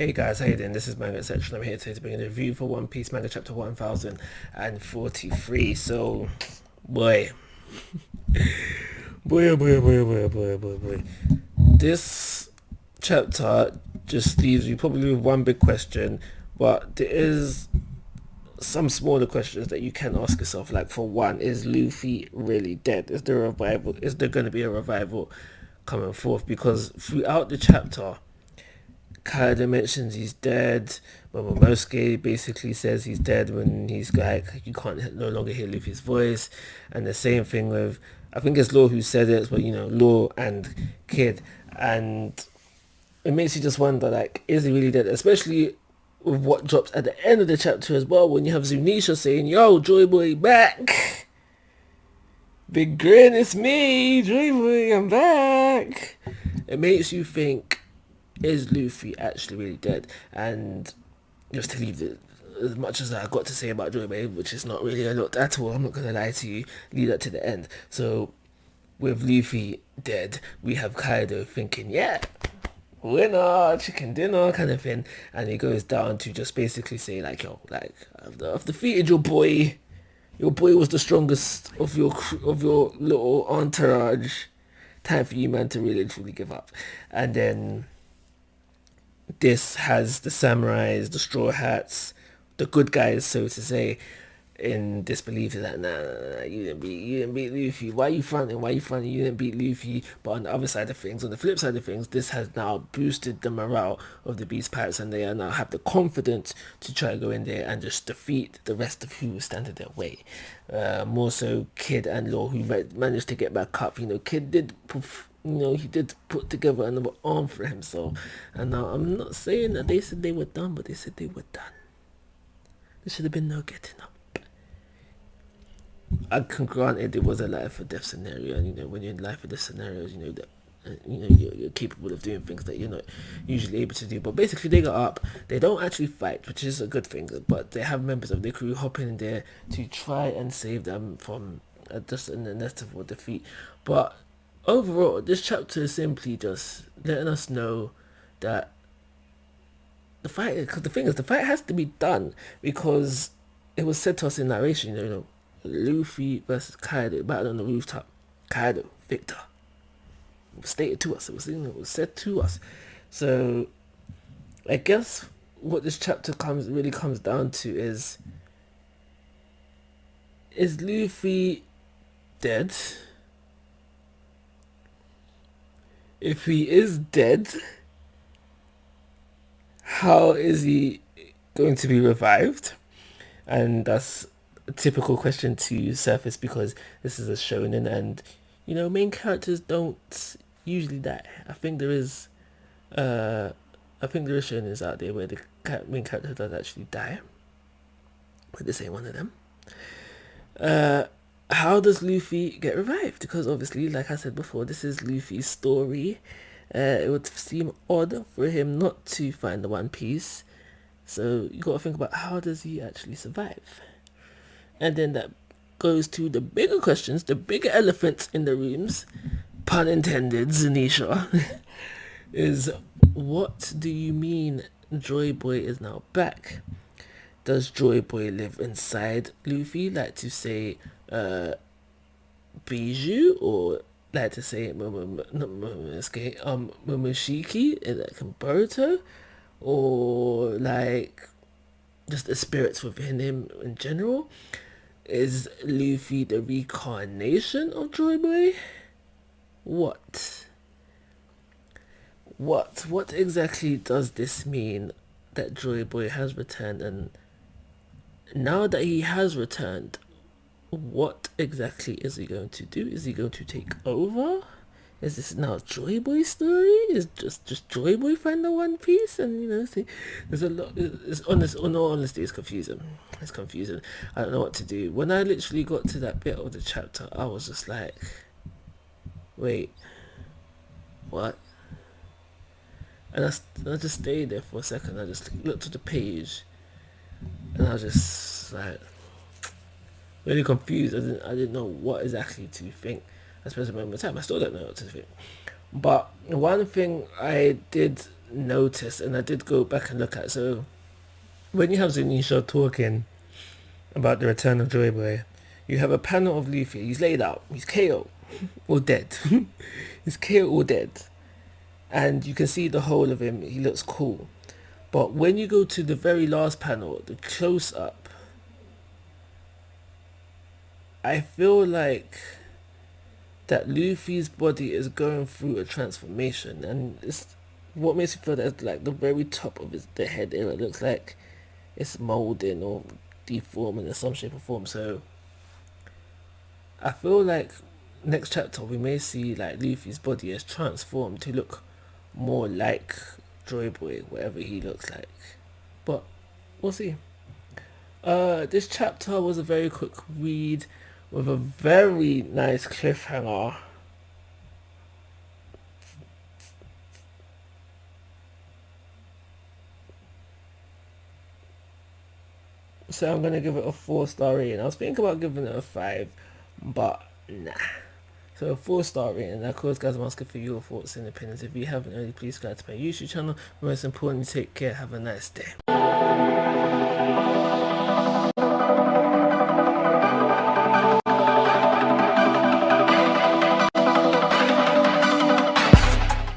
Hey guys, how you doing? This is Manga section. I'm here today to bring a review for One Piece Manga chapter 1043. So, boy, boy. This chapter just leaves you probably with one big question, but there is some smaller questions that you can ask yourself. Like, for one, is Luffy really dead? Is there a revival? Is there going to be a revival coming forth? Because throughout the chapter, Kaidou mentions he's dead. Momonosuke basically says he's dead when he's like, you can't no longer hear Luffy's voice. And the same thing with, I think it's Law who said it, but Law and Kid. And it makes you just wonder, like, is he really dead? Especially with what drops at the end of the chapter as well, when you have Zunisha saying, yo, Joy Boy back. Big grin, it's me, Joy Boy, I'm back. It makes you think, is Luffy actually really dead? And just to leave it, as much as I got to say about Joy Boy, which is not really a lot at all, I'm not going to lie to you, leave that to the end. So, with Luffy dead, we have Kaido thinking, yeah, winner, chicken dinner kind of thing, and he goes down to just basically say like, yo, like, I've defeated your boy. Your boy was the strongest of your little entourage. Time for you, man, to really truly give up. And then this has the samurais, the straw hats, the good guys, so to say, in disbelief. That nah, you didn't beat Luffy. Why you fronting? You didn't beat Luffy. But on the other side of things, on the flip side of things, this has now boosted the morale of the Beast Pirates, and they are now have the confidence to try to go in there and just defeat the rest of who stand in their way. More so, Kid and Law, who managed to get back up. Kid did. He did put together another arm for himself. And now I'm not saying that they said they were done, but they said they were done. There should have been no getting up. I can grant it was a life or death scenario, and when you're in life or death scenarios, that you're capable of doing things that you're not usually able to do. But basically, they got up. They don't actually fight, which is a good thing. But they have members of their crew hopping in there to try and save them from just an inevitable defeat. But overall, this chapter is simply just letting us know that the fight. Because the thing is, the fight has to be done, because it was said to us in narration. Luffy versus Kaido, battle on the rooftop. Kaido, victor. It was stated to us. It was said to us. So, I guess what this chapter really comes down to is Luffy dead? If he is dead, how is he going to be revived? And that's a typical question to surface, because this is a shonen, and main characters don't usually die. I think there is shonens out there where the main character does actually die, but this ain't one of them. How does Luffy get revived? Because obviously, like I said before, this is Luffy's story. It would seem odd for him not to find the One Piece, so you gotta think about, how does he actually survive? And then that goes to the bigger questions, the bigger elephants in the rooms, pun intended, Zanisha, is, what do you mean Joy Boy is now back? Does Joy Boy live inside Luffy, like to say Bijou, or like to say Momoshiki, like in Boruto, or like just the spirits within him in general? Is Luffy the reincarnation of Joy Boy? What exactly does this mean, that Joy Boy has returned? And now that he has returned, what exactly is he going to do? Is he going to take over? Is this now Joy Boy's story? Is just Joy Boy find the One Piece? And see, there's a lot. It's honest. In all honesty, it's confusing. It's confusing. I don't know what to do. When I literally got to that bit of the chapter, I was just like, wait, what? And I just stayed there for a second. I just looked at the page, and I was just like really confused. I didn't know what exactly to think. I suppose at the moment in time, I still don't know what to think. But one thing I did notice, and I did go back and look at, so when you have Zunisha talking about the return of Joy Boy, you have a panel of Luffy. He's laid out. He's KO or dead. He's KO or dead, and you can see the whole of him. He looks cool. But when you go to the very last panel, the close up, I feel like that Luffy's body is going through a transformation, and it's what makes me feel that like the very top of the head area looks like it's molding or deforming in some shape or form. So I feel like next chapter we may see like Luffy's body is transformed to look more like Joy Boy, whatever he looks like. But we'll see. This chapter was a very quick read with a very nice cliffhanger. So I'm gonna give it a 4-star rating. I was thinking about giving it a 5, but nah. So a 4-star rating. And of course, guys, I'm asking for your thoughts and opinions. If you haven't already, please subscribe to my YouTube channel. Most importantly, take care. Have a nice day.